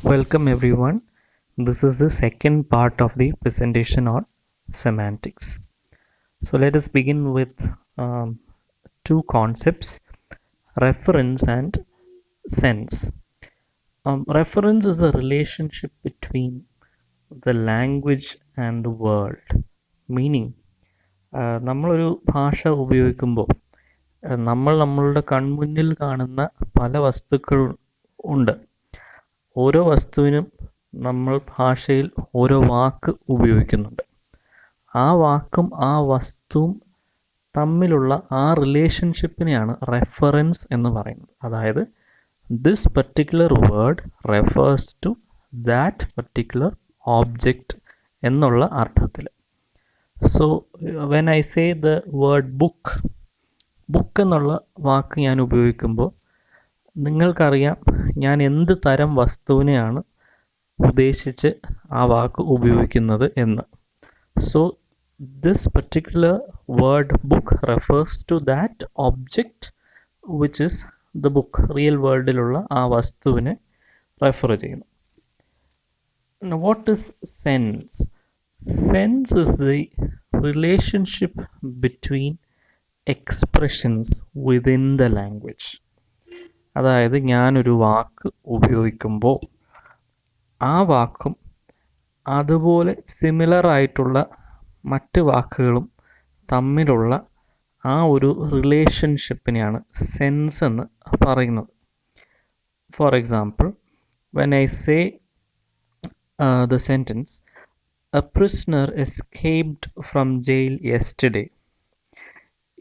Welcome everyone. This is the second part of the presentation on semantics. So let us begin with two concepts, reference and sense. Reference is the relationship between the language and the world. Meaning, നമ്മളൊരു ഭാഷ ഉപയോഗിക്കുമ്പോൾ നമ്മളുടെ കൺമുന്നിൽ കാണുന്ന പല വസ്തുക്കൾ ഉണ്ട്. ഓരോ വസ്തുവിനും നമ്മൾ ഭാഷയിൽ ഓരോ വാക്ക് ഉപയോഗിക്കുന്നുണ്ട്. ആ വാക്കും ആ വസ്തുവും തമ്മിലുള്ള ആ റിലേഷൻഷിപ്പിനെയാണ് റെഫറൻസ് എന്ന് പറയുന്നത്. അതായത് this particular word refers to that particular object എന്നുള്ള അർത്ഥത്തിൽ. So when I say the word book എന്നുള്ള വാക്ക് ഞാൻ ഉപയോഗിക്കുമ്പോൾ നിങ്ങൾക്കറിയാം ഞാൻ എന്ത് തരം വസ്തുവിനെയാണ് ഉദ്ദേശിച്ച് ആ വാക്ക് ഉപയോഗിക്കുന്നത് എന്ന്. So this particular word book refers to that object which is the book. Real വേൾഡിലുള്ള ആ വസ്തുവിനെ റെഫർ ചെയ്യുന്നു. What is sense? Sense is the relationship between expressions within the language. അതായത് ഞാനൊരു വാക്ക് ഉപയോഗിക്കുമ്പോൾ ആ വാക്കും അതുപോലെ സിമിലർ ആയിട്ടുള്ള മറ്റ് വാക്കുകളും തമ്മിലുള്ള ആ ഒരു റിലേഷൻഷിപ്പിനെയാണ് സെൻസ് എന്ന് പറയുന്നത്. For example, when I say the sentence a prisoner escaped from jail yesterday,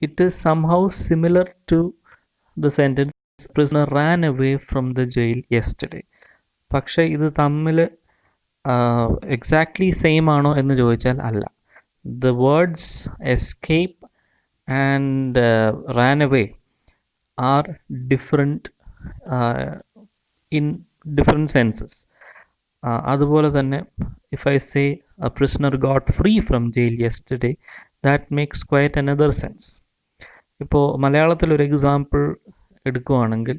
it is somehow similar to the sentence prisoner ran away from the jail yesterday. പക്ഷേ ഇത് തമ്മിൽ എക്സാക്ട്ലി സെയിം ആണോ എന്ന് ചോദിച്ചാൽ അല്ല. The words escape and Rann away are different in different census. അതുപോലെ തന്നെ if I say A prisoner got free from jail yesterday, that makes quiet another sense. ഇപ്പോൾ മലയാളത്തിലൊരു എക്സാമ്പിൾ എടുക്കുകയാണെങ്കിൽ,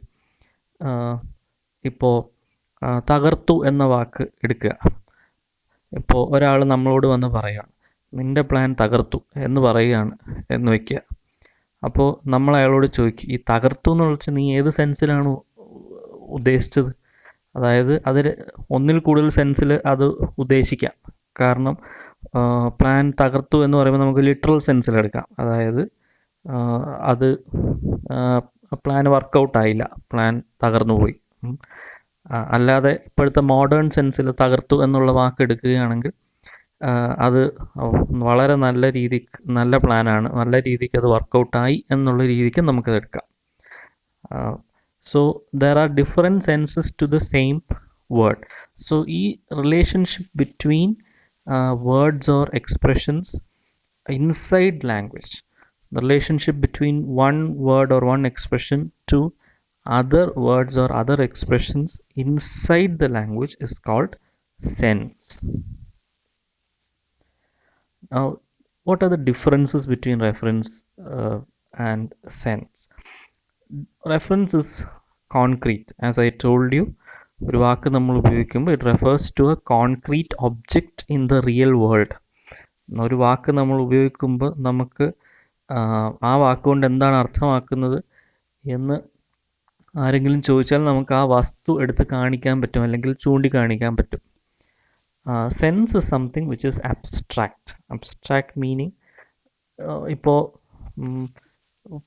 ഇപ്പോൾ തകർത്തു എന്ന വാക്ക് എടുക്കുക. ഇപ്പോൾ ഒരാൾ നമ്മളോട് വന്ന് പറയുകയാണ് നിൻ്റെ പ്ലാൻ തകർത്തു എന്ന് പറയുകയാണ് എന്ന് വയ്ക്കുക. അപ്പോൾ നമ്മൾ അയാളോട് ചോദിക്കും ഈ തകർത്തു എന്ന് വിളിച്ച് നീ ഏത് സെൻസിലാണ് ഉദ്ദേശിച്ചത്? അതായത് അതിൽ ഒന്നിൽ കൂടുതൽ സെൻസിൽ അത് ഉദ്ദേശിക്കാം. കാരണം പ്ലാൻ തകർത്തു എന്ന് പറയുമ്പോൾ നമുക്ക് ലിറ്ററൽ സെൻസിലെടുക്കാം. അതായത് അത് പ്ലാൻ വർക്കൗട്ടായില്ല, പ്ലാൻ തകർന്നു പോയി. അല്ലാതെ ഇപ്പോഴത്തെ മോഡേൺ സെൻസിൽ തകർത്തു എന്നുള്ള വാക്ക് എടുക്കുകയാണെങ്കിൽ അത് വളരെ നല്ല പ്ലാനാണ്, നല്ല രീതിക്ക് അത് വർക്കൗട്ടായി എന്നുള്ള രീതിക്ക് നമുക്കത് എടുക്കാം. So there are different senses to the same word. So ഈ relationship between words or expressions inside language, the relationship between one word or one expression to other words or other expressions inside the language is called sense. Now, what are the differences between reference and sense? Reference is concrete. As I told you, ഒരു വാക്ക് നമ്മൾ ഉപയോഗിക്കുമ്പോൾ it refers to a concrete object in the real world. ഒരു വാക്ക് നമ്മൾ ഉപയോഗിക്കുമ്പോൾ നമുക്ക് ആ വാക്കുകൊണ്ട് എന്താണ് അർത്ഥമാക്കുന്നത് എന്ന് ആരെങ്കിലും ചോദിച്ചാൽ നമുക്ക് ആ വസ്തു എടുത്ത് കാണിക്കാൻ പറ്റും, അല്ലെങ്കിൽ ചൂണ്ടിക്കാണിക്കാൻ പറ്റും. Sense is something which is abstract meaning. ഇപ്പോൾ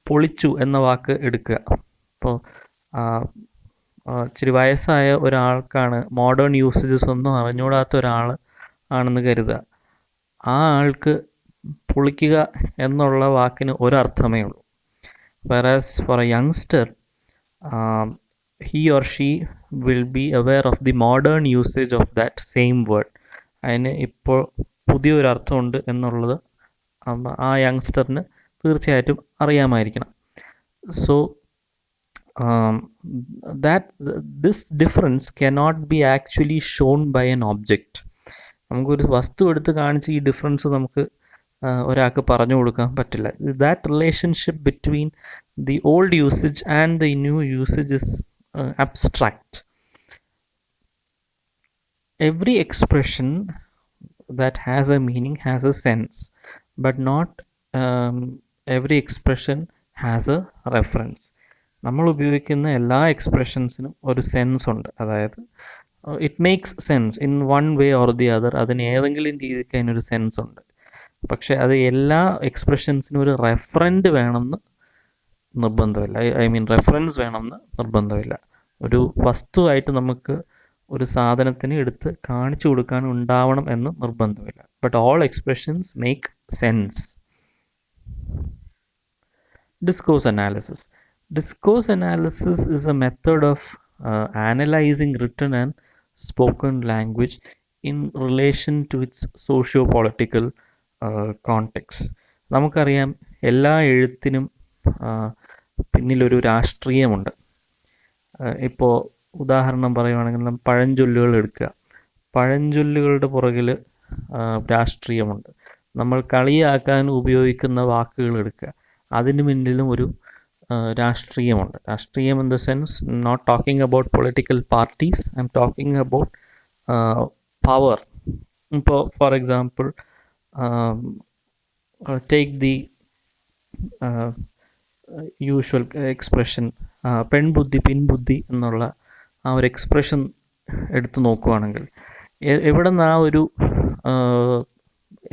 പൊളിച്ചു എന്ന വാക്ക് എടുക്കുക. ഇപ്പോൾ ഇച്ചിരി വയസ്സായ ഒരാൾക്കാണ് മോഡേൺ യൂസേജസ് ഒന്നും അറിഞ്ഞുകൂടാത്ത ഒരാൾ ആണെന്ന് കരുതുക. ആ ആൾക്ക് പൊളിക്കുക എന്നുള്ള വാക്കിന് ഒരർത്ഥമേ ഉള്ളൂ. whereas for a youngster, he or she will be aware of the modern usage of that same word. അതിന് ഇപ്പോൾ പുതിയൊരു അർത്ഥമുണ്ട് എന്നുള്ളത് ആ യങ്സ്റ്ററിന് തീർച്ചയായിട്ടും അറിയാമായിരിക്കണം. So this difference cannot be actually shown by an object. നമുക്കൊരു വസ്തു എടുത്ത് കാണിച്ച് ഈ ഡിഫറൻസ് നമുക്ക് ഒരാൾക്ക് പറഞ്ഞു കൊടുക്കാൻ പറ്റില്ല. That relationship between the old usage and the new usage is abstract. every expression that has a meaning has a sense, but not every expression has a reference. നമ്മൾ ഉപയോഗിക്കുന്ന എല്ലാ എക്സ്പ്രഷൻസിനും ഒരു സെൻസ് ഉണ്ട്. അതായത് it makes sense in one way or the other. അതിന് ഏതെങ്കിലും രീതിക്ക് അതിനൊരു സെൻസ് ഉണ്ട്. പക്ഷേ അത് എല്ലാ എക്സ്പ്രഷൻസിനും ഒരു റെഫറൻറ്റ് വേണമെന്ന് നിർബന്ധമില്ല. ഐ മീൻ റെഫറൻസ് വേണമെന്ന് നിർബന്ധമില്ല. ഒരു വസ്തുവായിട്ട് നമുക്ക് ഒരു സാധനത്തിന് എടുത്ത് കാണിച്ചു കൊടുക്കാൻ ഉണ്ടാവണം എന്ന് നിർബന്ധമില്ല. But all expressions make sense. Discourse analysis. Discourse analysis is a method of analyzing written and spoken language in relation to its socio-political context. നമുക്കറിയാം എല്ലാ എഴുത്തിനും പിന്നിലൊരു രാഷ്ട്രീയമുണ്ട്. ഇപ്പോൾ ഉദാഹരണം പറയുവാണെങ്കിൽ നമ്മൾ പഴഞ്ചൊല്ലുകൾ എടുക്കുക. പഴഞ്ചൊല്ലുകളുടെ പുറകിൽ രാഷ്ട്രീയമുണ്ട്. നമ്മൾ കളിയാക്കാൻ ഉപയോഗിക്കുന്ന വാക്കുകൾ എടുക്കുക. അതിന് മുന്നിലും ഒരു രാഷ്ട്രീയമുണ്ട്. രാഷ്ട്രീയം in the sense not talking about political parties, I am talking about power. ഇപ്പോൾ for example take the usual expression പെൺബുദ്ധി പിൻബുദ്ധി എന്നുള്ള ആ ഒരു എക്സ്പ്രഷൻ എടുത്തു നോക്കുകയാണെങ്കിൽ എവിടെ നിന്ന് ആ ഒരു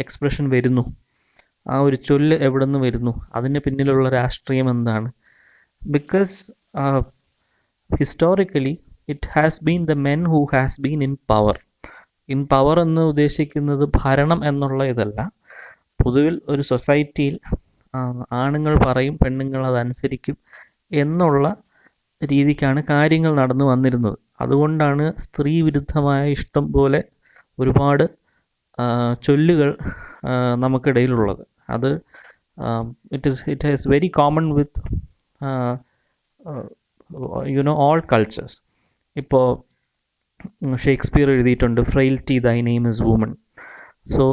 എക്സ്പ്രഷൻ വരുന്നു, ആ ഒരു ചൊല്ല് എവിടെ നിന്ന് വരുന്നു, അതിന് പിന്നിലുള്ള രാഷ്ട്രീയം എന്താണ്? Because historically it has been the men who has been in power. In power എന്ന് ഉദ്ദേശിക്കുന്നത് ഭരണം എന്നുള്ള ഇതല്ല. പൊതുവിൽ ഒരു സൊസൈറ്റിയിൽ ആണുങ്ങൾ പറയും, പെണ്ണുങ്ങൾ അതനുസരിക്കും എന്നുള്ള രീതിക്കാണ് കാര്യങ്ങൾ നടന്നു വന്നിരുന്നത്. അതുകൊണ്ടാണ് സ്ത്രീ വിരുദ്ധമായ ഇഷ്ടം പോലെ ഒരുപാട് ചൊല്ലുകൾ നമുക്കിടയിലുള്ളത്. അത് it has very common with all cultures. ഇപ്പോൾ ഷേക്സ്പിയർ എഴുതിയിട്ടുണ്ട് ഫ്രെയിൽറ്റി ദൈ name is woman. So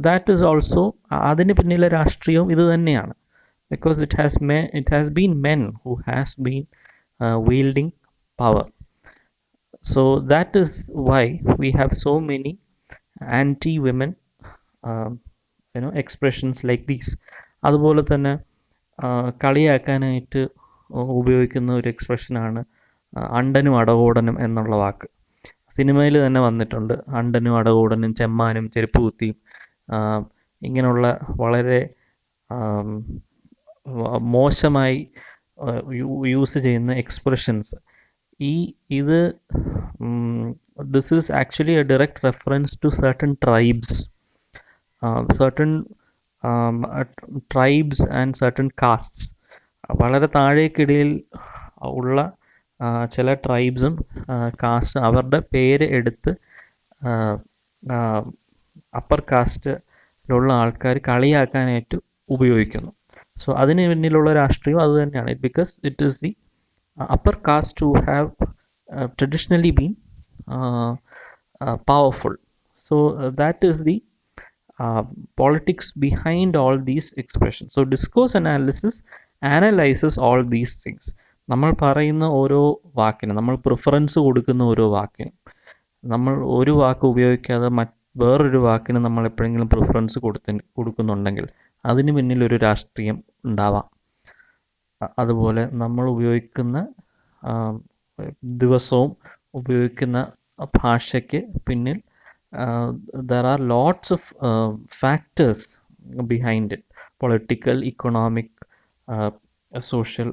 that is also, അതിന് പിന്നിലെ രാഷ്ട്രീയവും ഇത് തന്നെയാണ്. Because it has been men who has been wielding power. So that is why we have so many anti-women expressions like these. അതുപോലെ തന്നെ കളിയാക്കാനായിട്ട് ഉപയോഗിക്കുന്ന ഒരു എക്സ്പ്രഷനാണ് അണ്ടനും അടകോടനും എന്നുള്ള വാക്ക്. സിനിമയിൽ തന്നെ വന്നിട്ടുണ്ട്. അണ്ടനും അടകോടനും ചെമ്മാനും ചെരുപ്പ് കുത്തിയും ഇങ്ങനെയുള്ള വളരെ മോശമായി യൂസ് ചെയ്യുന്ന എക്സ്പ്രഷൻസ്. ഇത് this is actually a direct reference to certain tribes and certain castes. വളരെ താഴേക്കിടയിൽ ഉള്ള ചില ട്രൈബ്സും കാസ്റ്റും അവരുടെ പേര് എടുത്ത് അപ്പർ കാസ്റ്റിലുള്ള ആൾക്കാർ കളിയാക്കാനായിട്ട് ഉപയോഗിക്കുന്നു. സോ അതിന് പിന്നിലുള്ള രാഷ്ട്രീയം അത് തന്നെയാണ്. Because it is the upper cast who have traditionally been powerful. So that is the politics behind all these expressions. So discourse analysis analyzes all these things. നമ്മൾ പറയുന്ന ഓരോ വാക്കിനും, നമ്മൾ പ്രിഫറൻസ് കൊടുക്കുന്ന ഓരോ വാക്കിനും, നമ്മൾ ഒരു വാക്ക് ഉപയോഗിക്കാതെ വേറൊരു വാക്കിന് നമ്മൾ എപ്പോഴെങ്കിലും പ്രിഫറൻസ് കൊടുക്കുന്നുണ്ടെങ്കിൽ അതിന് പിന്നിലൊരു രാഷ്ട്രീയം ഉണ്ടാവാം. അതുപോലെ നമ്മൾ ഉപയോഗിക്കുന്ന ദിവസവും ഉപയോഗിക്കുന്ന ഭാഷയ്ക്ക് പിന്നിൽ there are lots of factors behind it: political, economic, social.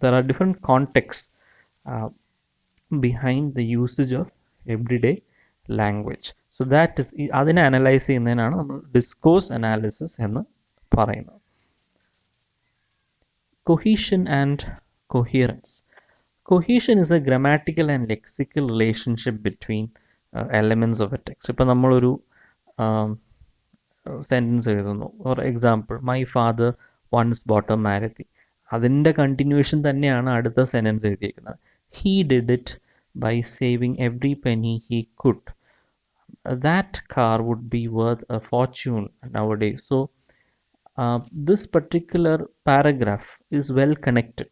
There are different contexts behind the usage of everyday language. So that is, അതിനെ അനലൈസ് ചെയ്യുന്നതിനാണ് നമ്മൾ ഡിസ്കോഴ്സ് അനാലിസിസ് എന്ന് പറയുന്നത്. Cohesion and coherence. Cohesion is a grammatical and lexical relationship between elements of a text. ഇപ്പോൾ നമ്മളൊരു sentence എഴുതുന്നു. For example, my father once bought a Maruti. അതിൻ്റെ continuation തന്നെയാണ് അടുത്ത സെൻറ്റൻസ് എഴുതിയിരിക്കുന്നത്. He did it by saving every penny he could. That car would be worth a fortune nowadays. So this particular paragraph is well connected.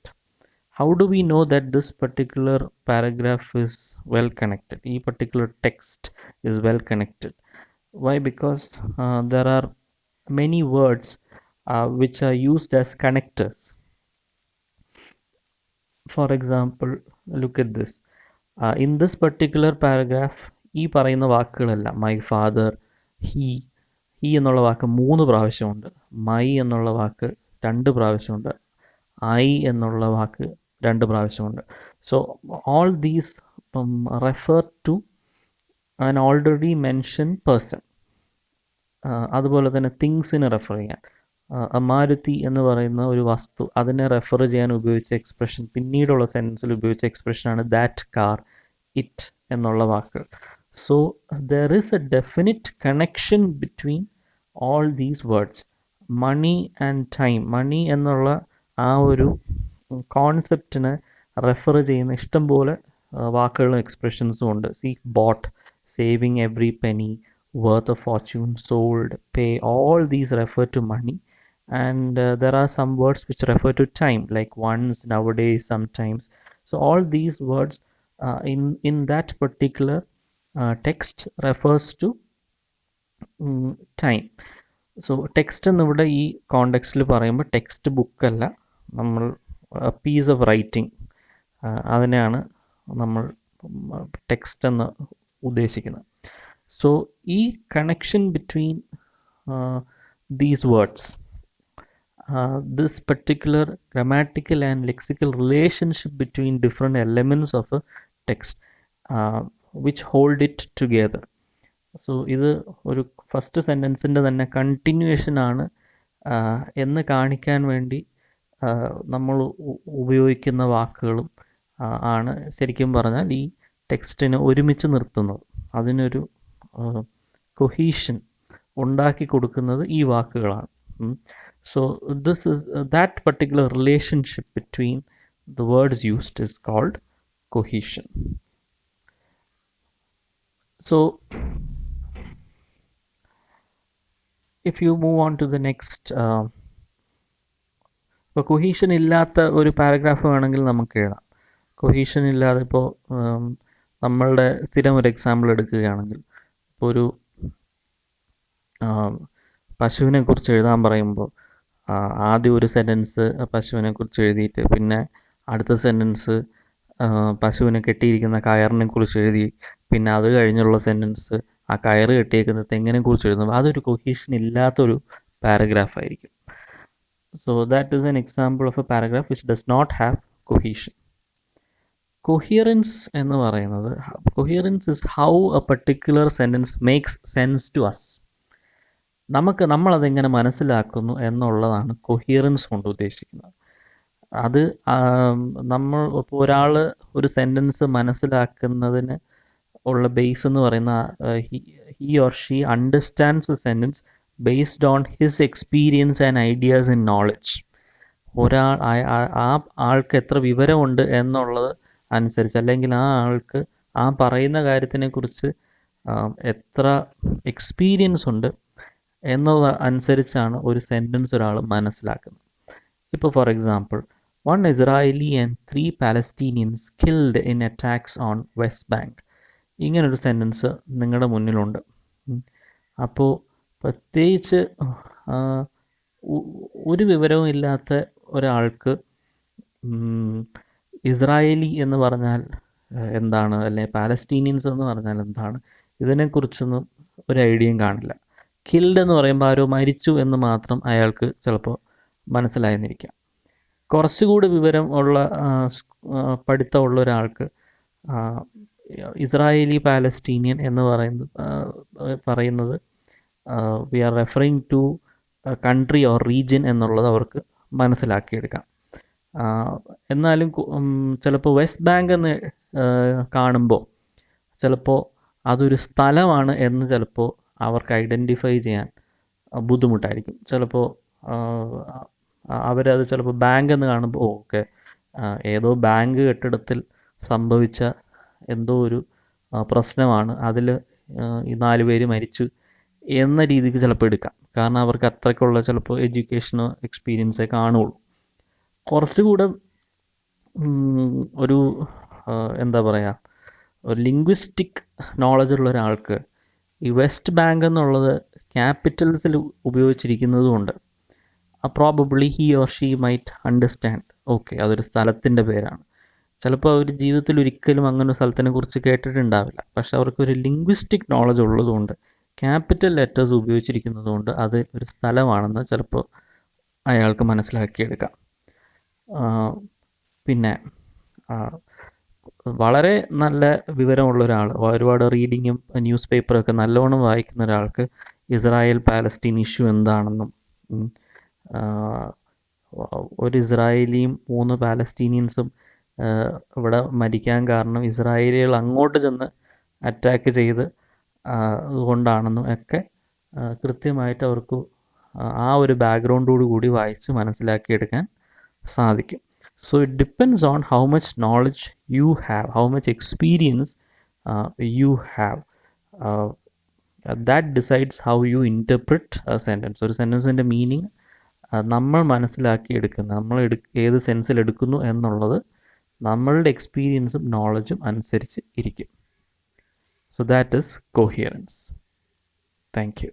How do we know that this particular paragraph is well connected? ഈ particular text is well connected. Why? Because there are many words which are used as connectors. For example, look at this. In this particular paragraph, ഈ പറയുന്ന വാക്കുകളെല്ലാം my father, he എന്നുള്ള വാക്ക് 3 പ്രാവശ്യമുണ്ട്, my എന്നുള്ള വാക്ക് 2 പ്രാവശ്യമുണ്ട്, I എന്നുള്ള വാക്ക് 2 പ്രാവശ്യമുണ്ട്. So all these refer to an already mention person. അതുപോലെ തന്നെ തിങ്സിനെ റെഫർ ചെയ്യാൻ, മാരുതി എന്ന് പറയുന്ന ഒരു വസ്തു, അതിനെ റെഫർ ചെയ്യാൻ ഉപയോഗിച്ച എക്സ്പ്രഷൻ, പിന്നീടുള്ള സെൻറ്റൻസിൽ ഉപയോഗിച്ച എക്സ്പ്രഷനാണ് ദാറ്റ് കാർ, ഇറ്റ് എന്നുള്ള വാക്കുകൾ. So there is a definite connection between all these words. Money and time, money എന്നുള്ള ആ ഒരു കോൺസെപ്റ്റിനെ റെഫർ ചെയ്യുന്ന ഇഷ്ടംപോലെ വാക്കുകളും എക്സ്പ്രഷൻസും ഉണ്ട്. C boat, saving every Penny, worth of Fortune, sold, pay, all these refer to money. And there are some words which refer to time, like once, nowadays, sometimes. So all these words in that particular text refers to time. So text എന്നിവിടെ ഈ കോണ്ടെക്സ്റ്റിൽ പറയുമ്പോൾ text ബുക്കല്ല, നമ്മൾ piece of writing, അതിനെയാണ് നമ്മൾ text എന്ന് ഉദ്ദേശിക്കുന്നത്. So ഈ connection between these words, this particular grammatical and lexical relationship between different elements of a text which hold it together. So ഇത് ഒരു ഫസ്റ്റ് സെൻറ്റൻസിൻ്റെ തന്നെ കണ്ടിന്യൂവേഷൻ ആണ് എന്ന് കാണിക്കാൻ വേണ്ടി നമ്മൾ ഉപയോഗിക്കുന്ന വാക്കുകളും ആണ് ശരിക്കും പറഞ്ഞാൽ ഈ ടെക്സ്റ്റിനെ ഒരുമിച്ച് നിർത്തുന്നത്. അതിനൊരു കൊഹീഷൻ ഉണ്ടാക്കി കൊടുക്കുന്നത് ഈ വാക്കുകളാണ്. So this is that particular relationship between the words used is called cohesion. So if you move on to the next, ഇപ്പോൾ കൊഹീഷൻ ഇല്ലാത്ത ഒരു പാരഗ്രാഫ് വേണമെങ്കിൽ നമുക്ക് എഴുതാം. കൊഹീഷൻ ഇല്ലാതെ ഇപ്പോൾ നമ്മളുടെ സ്ഥിരം ഒരു എക്സാമ്പിൾ എടുക്കുകയാണെങ്കിൽ, ഇപ്പോൾ ഒരു പശുവിനെ കുറിച്ച് എഴുതാൻ പറയുമ്പോൾ ആദ്യം ഒരു സെൻറ്റൻസ് പശുവിനെ കുറിച്ച് എഴുതിയിട്ട് പിന്നെ അടുത്ത സെൻറ്റൻസ് പശുവിനെ കെട്ടിയിരിക്കുന്ന കയറിനെ കുറിച്ച് എഴുതി, പിന്നെ അത് കഴിഞ്ഞുള്ള സെൻറ്റൻസ് ആ കയറ് കെട്ടിയേക്കുന്ന തെങ്ങിനെ കുറിച്ച് എഴുതുമ്പോൾ അതൊരു കൊഹീഷൻ ഇല്ലാത്തൊരു പാരഗ്രാഫ് ആയിരിക്കും. So that is an example of a paragraph which does not have cohesion. Coherence എന്ന് പറയുന്നത്, coherence is how a particular sentence makes sense to us. നമ്മളതെങ്ങനെ മനസ്സിലാക്കുന്നു എന്നുള്ളതാണ് കൊഹിയറൻസ് കൊണ്ട് ഉദ്ദേശിക്കുന്നത്. അത് നമ്മൾ ഇപ്പോൾ ഒരാൾ ഒരു സെൻറ്റൻസ് മനസ്സിലാക്കുന്നതിന് ഉള്ള ബേസ് എന്ന് പറയുന്ന he or she understands A sentence based on his experience and ideas in knowledge. ആ ആൾക്ക് എത്ര വിവരമുണ്ട് എന്നുള്ളത് അനുസരിച്ച്, അല്ലെങ്കിൽ ആ ആൾക്ക് ആ പറയുന്ന കാര്യത്തിനെക്കുറിച്ച് എത്ര എക്സ്പീരിയൻസ് ഉണ്ട് എന്നത് അനുസരിച്ചാണ് ഒരു സെൻറ്റൻസ് ഒരാൾ മനസ്സിലാക്കുന്നത്. ഇപ്പോൾ for example, 1 Israeli and 3 Palestinians killed in attacks on West Bank. ഇങ്ങനൊരു സെൻറ്റൻസ് നിങ്ങളുടെ മുന്നിലുണ്ട്. അപ്പോൾ പ്രത്യേകിച്ച് ഒരു വിവരവും ഇല്ലാത്ത ഒരാൾക്ക് ഇസ്രായേലി എന്ന് പറഞ്ഞാൽ എന്താണ്, അല്ലെങ്കിൽ പാലസ്റ്റീനിയൻസ് എന്ന് പറഞ്ഞാൽ എന്താണ്, ഇതിനെക്കുറിച്ചൊന്നും ഒരു ഐഡിയയും കാണില്ല. കിൽഡ് എന്ന് പറയുമ്പോൾ ആരോ മരിച്ചു എന്ന് മാത്രം അയാൾക്ക് ചിലപ്പോൾ മനസ്സിലായെന്നിരിക്കാം. കുറച്ചുകൂടി വിവരം ഉള്ള പഠിത്തമുള്ള ഒരാൾക്ക് ഇസ്രായേലി പാലസ്റ്റീനിയൻ എന്ന് പറയുന്നത് we are referring to country or region എന്നുള്ളത് അവർക്ക് മനസ്സിലാക്കിയെടുക്കാം. എന്നാലും ചിലപ്പോൾ വെസ്റ്റ് ബാങ്ക് എന്ന് കാണുമ്പോൾ ചിലപ്പോൾ അതൊരു സ്ഥലമാണ് എന്ന് ചിലപ്പോൾ അവർക്ക് ഐഡൻറ്റിഫൈ ചെയ്യാൻ ബുദ്ധിമുട്ടായിരിക്കും. ചിലപ്പോൾ അവരത് ചിലപ്പോൾ ബാങ്ക് എന്ന് കാണുമ്പോൾ ഓക്കെ ഏതോ ബാങ്ക് കെട്ടിടത്തിൽ സംഭവിച്ച എന്തോ ഒരു പ്രശ്നമാണ്, അതിൽ ഈ 4 പേര് മരിച്ചു എന്ന രീതിക്ക് ചിലപ്പോൾ എടുക്കാം. കാരണം അവർക്ക് അത്രയ്ക്കുള്ള ചിലപ്പോൾ എഡ്യൂക്കേഷനോ എക്സ്പീരിയൻസേ കാണുള്ളൂ. കുറച്ചുകൂടെ ഒരു എന്താ പറയുക, ഒരു ലിംഗ്വിസ്റ്റിക് നോളജുള്ള ഒരാൾക്ക് ഈ വെസ്റ്റ് ബാങ്ക് എന്നുള്ളത് ക്യാപിറ്റൽസിൽ ഉപയോഗിച്ചിരിക്കുന്നതുകൊണ്ട് probably he or she might understand, okay അതൊരു സ്ഥലത്തിൻ്റെ പേരാണ്. ചിലപ്പോൾ അവർ ജീവിതത്തിൽ ഒരിക്കലും അങ്ങനെ ഒരു സ്ഥലത്തിനെ കുറിച്ച് കേട്ടിട്ടുണ്ടാവില്ല, പക്ഷെ അവർക്കൊരു ലിംഗ്വിസ്റ്റിക് നോളജ് ഉള്ളതുകൊണ്ട് ക്യാപിറ്റൽ ലെറ്റേഴ്സ് ഉപയോഗിച്ചിരിക്കുന്നതുകൊണ്ട് അത് ഒരു സ്ഥലമാണെന്ന് ചിലപ്പോൾ അയാൾക്ക് മനസ്സിലാക്കിയെടുക്കാം. പിന്നെ വളരെ നല്ല വിവരമുള്ള ഒരാൾ, ഒരുപാട് റീഡിങ്ങും ന്യൂസ് പേപ്പറൊക്കെ നല്ലോണം വായിക്കുന്ന ഒരാൾക്ക് ഇസ്രായേൽ പാലസ്തീൻ ഇഷ്യൂ എന്താണെന്നും ഒരു ഇസ്രായേലിയും 3 പാലസ്തീനിയൻസും ഇവിടെ മരിക്കാൻ കാരണം ഇസ്രായേലികൾ അങ്ങോട്ട് ചെന്ന് അറ്റാക്ക് ചെയ്ത് അതുകൊണ്ടാണെന്നും ഒക്കെ കൃത്യമായിട്ട് അവർക്ക് ആ ഒരു ബാക്ക്ഗ്രൗണ്ടോട് കൂടി വായിച്ച് മനസ്സിലാക്കിയെടുക്കാൻ സാധിക്കും. So it depends on how much knowledge you have, how much experience you have. That decides how you interpret a sentence. ഒരു സെൻറ്റൻസിൻ്റെ മീനിങ് നമ്മൾ മനസ്സിലാക്കിയെടുക്കുന്നത്, നമ്മൾ ഏത് സെൻസിൽ എടുക്കുന്നു എന്നുള്ളത് നമ്മളുടെ എക്സ്പീരിയൻസും നോളജും അനുസരിച്ച് ഇരിക്കും. So that is coherence. Thank you.